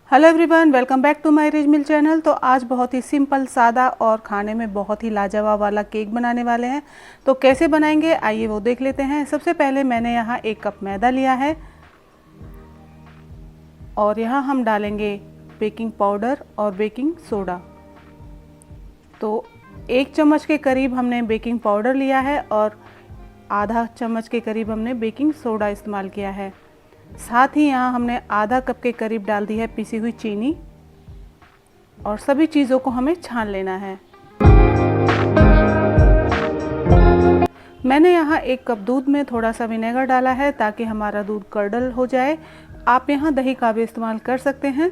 Hello everyone, welcome back to my rich mill channel. तो आज बहुत ही सिंपल, सादा और खाने में बहुत ही लाजवाब वाला केक बनाने वाले हैं। तो कैसे बनाएंगे आइए वो देख लेते हैं। सबसे पहले मैंने यहाँ 1 कप मैदा लिया है और यहाँ हम डालेंगे बेकिंग पाउडर और बेकिंग सोडा। तो 1 चम्मच के करीब हमने बेकिंग पाउडर लिया है और आधा चम्मच के करीब हमने बेकिंग सोडा इस्तेमाल किया है। साथ ही यहाँ हमने आधा कप के करीब डाल दी है पिसी हुई चीनी और सभी चीज़ों को हमें छान लेना है। मैंने यहाँ 1 कप दूध में थोड़ा सा विनेगर डाला है ताकि हमारा दूध कर्डल हो जाए। आप यहाँ दही का भी इस्तेमाल कर सकते हैं।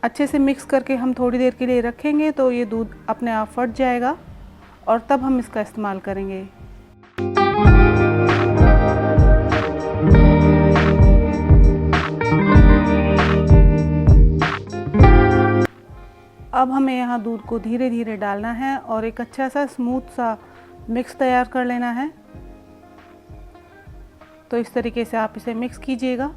अच्छे से मिक्स करके हम थोड़ी देर के लिए रखेंगे तो ये दूध अपने आप फट जाएगा और तब हम इसका इस्तेमाल करेंगे। अब हमें यहाँ दूध को धीरे धीरे डालना है और एक अच्छा सा स्मूथ सा मिक्स तैयार कर लेना है। तो इस तरीके से आप इसे मिक्स कीजिएगा।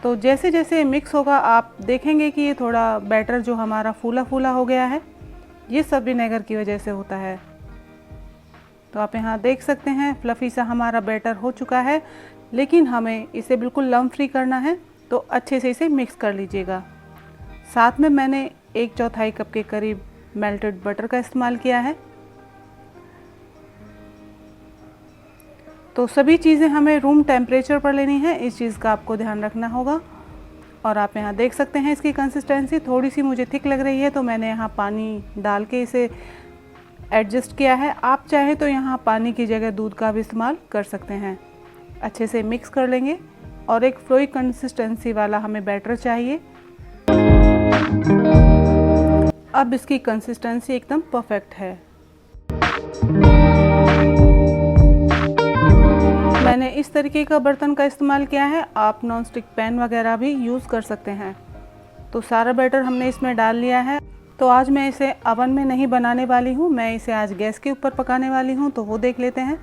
तो जैसे जैसे मिक्स होगा आप देखेंगे कि ये थोड़ा बैटर जो हमारा फूला फूला हो गया है। ये सब विनेगर की वजह से होता है। तो आप यहाँ देख सकते हैं फ्लफ़ी सा हमारा बैटर हो चुका है, लेकिन हमें इसे बिल्कुल लम्प फ्री करना है। तो अच्छे से इसे मिक्स कर लीजिएगा। साथ में मैंने 1/4 कप के करीब मेल्टेड बटर का इस्तेमाल किया है। तो सभी चीज़ें हमें रूम टेम्परेचर पर लेनी है, इस चीज़ का आपको ध्यान रखना होगा। और आप यहाँ देख सकते हैं इसकी कंसिस्टेंसी थोड़ी सी मुझे थिक लग रही है, तो मैंने यहाँ पानी डाल के इसे एडजस्ट किया है। आप चाहें तो यहाँ पानी की जगह दूध का भी इस्तेमाल कर सकते हैं। अच्छे से मिक्स कर लेंगे और एक फ्लोई कंसिस्टेंसी वाला हमें बैटर चाहिए। अब इसकी कंसिस्टेंसी एकदम परफेक्ट है। मैंने इस तरीके का बर्तन का इस्तेमाल किया है, आप नॉन स्टिक पैन वगैरह भी यूज़ कर सकते हैं। तो सारा बैटर हमने इसमें डाल लिया है। तो आज मैं इसे अवन में नहीं बनाने वाली हूँ, मैं इसे आज गैस के ऊपर पकाने वाली हूँ। तो वो देख लेते हैं।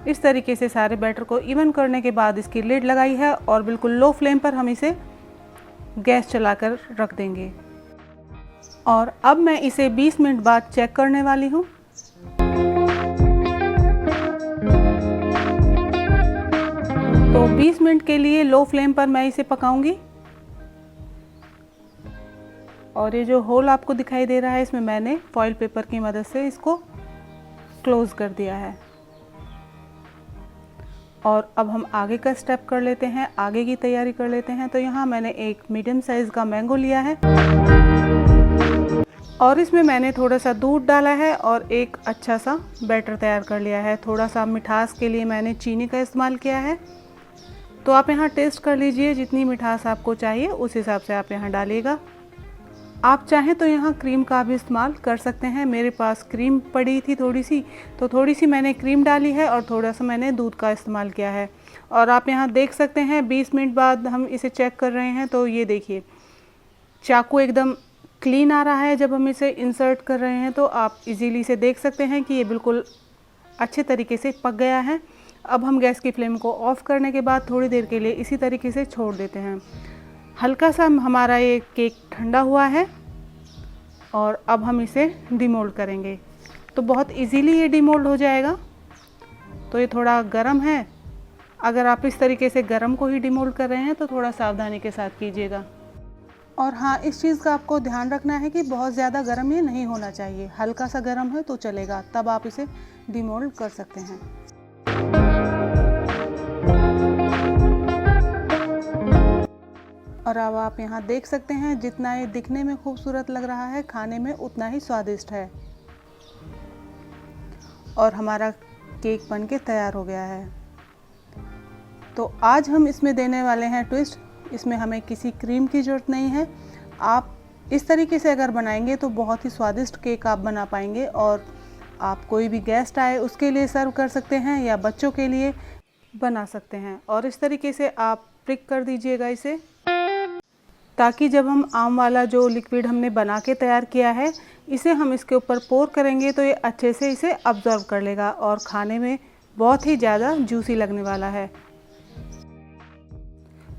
इस तरीके से सारे बैटर को इवन करने के बाद इसकी लिड लगाई है और बिल्कुल लो फ्लेम पर हम इसे गैस चलाकर रख देंगे। और अब मैं इसे 20 मिनट बाद चेक करने वाली हूँ। तो 20 मिनट के लिए लो फ्लेम पर मैं इसे पकाऊंगी। और ये जो होल आपको दिखाई दे रहा है, इसमें मैंने फॉइल पेपर की मदद से इसको क्लोज कर दिया है। और अब हम आगे का स्टेप कर लेते हैं, आगे की तैयारी कर लेते हैं। तो यहाँ मैंने एक मीडियम साइज़ का मैंगो लिया है और इसमें मैंने थोड़ा सा दूध डाला है और एक अच्छा सा बैटर तैयार कर लिया है। थोड़ा सा मिठास के लिए मैंने चीनी का इस्तेमाल किया है। तो आप यहाँ टेस्ट कर लीजिए, जितनी मिठास आपको चाहिए उस हिसाब से आप यहाँ डालिएगा। आप चाहें तो यहाँ क्रीम का भी इस्तेमाल कर सकते हैं। मेरे पास क्रीम पड़ी थी थोड़ी सी, तो थोड़ी सी मैंने क्रीम डाली है और थोड़ा सा मैंने दूध का इस्तेमाल किया है। और आप यहाँ देख सकते हैं 20 मिनट बाद हम इसे चेक कर रहे हैं। तो ये देखिए चाकू एकदम क्लीन आ रहा है। जब हम इसे इंसर्ट कर रहे हैं तो आप इजीली से देख सकते हैं कि ये बिल्कुल अच्छे तरीके से पक गया है। अब हम गैस की फ्लेम को ऑफ़ करने के बाद थोड़ी देर के लिए इसी तरीके से छोड़ देते हैं। हल्का सा हमारा ये केक ठंडा हुआ है और अब हम इसे डिमोल्ड करेंगे। तो बहुत इजीली ये डिमोल्ड हो जाएगा। तो ये थोड़ा गर्म है, अगर आप इस तरीके से गर्म को ही डिमोल्ड कर रहे हैं तो थोड़ा सावधानी के साथ कीजिएगा। और हाँ, इस चीज़ का आपको ध्यान रखना है कि बहुत ज़्यादा गर्म ये नहीं होना चाहिए, हल्का सा गर्म है तो चलेगा, तब आप इसे डिमोल्ड कर सकते हैं। और अब आप यहाँ देख सकते हैं जितना ये दिखने में खूबसूरत लग रहा है, खाने में उतना ही स्वादिष्ट है। और हमारा केक बनके तैयार हो गया है। तो आज हम इसमें देने वाले हैं ट्विस्ट। इसमें हमें किसी क्रीम की ज़रूरत नहीं है। आप इस तरीके से अगर बनाएंगे तो बहुत ही स्वादिष्ट केक आप बना पाएंगे। और आप कोई भी गेस्ट आए उसके लिए सर्व कर सकते हैं या बच्चों के लिए बना सकते हैं। और इस तरीके से आप प्रिक कर दीजिएगा इसे, ताकि जब हम आम वाला जो लिक्विड हमने बना के तैयार किया है इसे हम इसके ऊपर पोर करेंगे तो ये अच्छे से इसे अब्जॉर्ब कर लेगा और खाने में बहुत ही ज़्यादा जूसी लगने वाला है।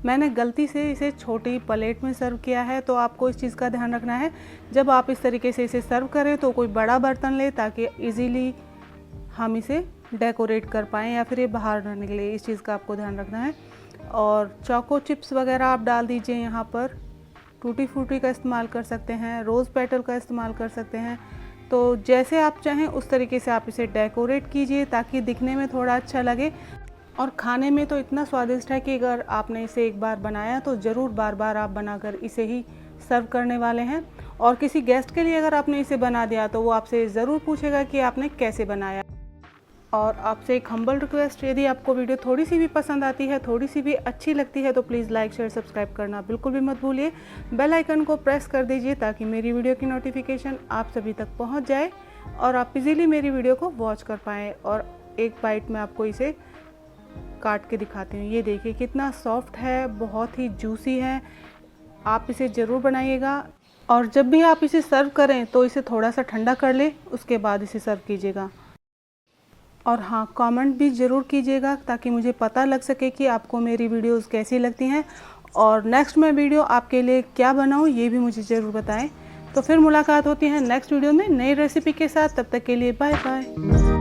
मैंने गलती से इसे छोटी प्लेट में सर्व किया है, तो आपको इस चीज़ का ध्यान रखना है जब आप इस तरीके से इसे सर्व करें तो कोई बड़ा बर्तन ले, ताकि इजीली हम इसे डेकोरेट कर पाएँ या फिर ये बाहर न निकले। इस चीज़ का आपको ध्यान रखना है। और चोको चिप्स वगैरह आप डाल दीजिए। यहाँ पर टूटी फ्रूटी का इस्तेमाल कर सकते हैं, रोज़ पेटल का इस्तेमाल कर सकते हैं। तो जैसे आप चाहें उस तरीके से आप इसे डेकोरेट कीजिए ताकि दिखने में थोड़ा अच्छा लगे और खाने में तो इतना स्वादिष्ट है कि अगर आपने इसे एक बार बनाया तो ज़रूर बार बार आप बनाकर इसे ही सर्व करने वाले हैं। और किसी गेस्ट के लिए अगर आपने इसे बना दिया तो वो आपसे ज़रूर पूछेगा कि आपने कैसे बनाया। और आपसे एक हम्बल रिक्वेस्ट, यदि आपको वीडियो थोड़ी सी भी पसंद आती है, थोड़ी सी भी अच्छी लगती है, तो प्लीज़ लाइक शेयर सब्सक्राइब करना बिल्कुल भी मत भूलिए। बेल आइकन को प्रेस कर दीजिए ताकि मेरी वीडियो की नोटिफिकेशन आप सभी तक पहुंच जाए और आप इजीली मेरी वीडियो को वॉच कर पाएँ। और एक बाइट में आपको इसे काट के दिखाती हूँ। ये देखिए कितना सॉफ्ट है, बहुत ही जूसी है। आप इसे ज़रूर बनाइएगा और जब भी आप इसे सर्व करें तो इसे थोड़ा सा ठंडा कर ले, उसके बाद इसे सर्व कीजिएगा। और हाँ, कमेंट भी ज़रूर कीजिएगा ताकि मुझे पता लग सके कि आपको मेरी वीडियोस कैसी लगती हैं और नेक्स्ट मैं वीडियो आपके लिए क्या बनाऊँ ये भी मुझे ज़रूर बताएं। तो फिर मुलाकात होती है नेक्स्ट वीडियो में नई रेसिपी के साथ। तब तक के लिए बाय बाय।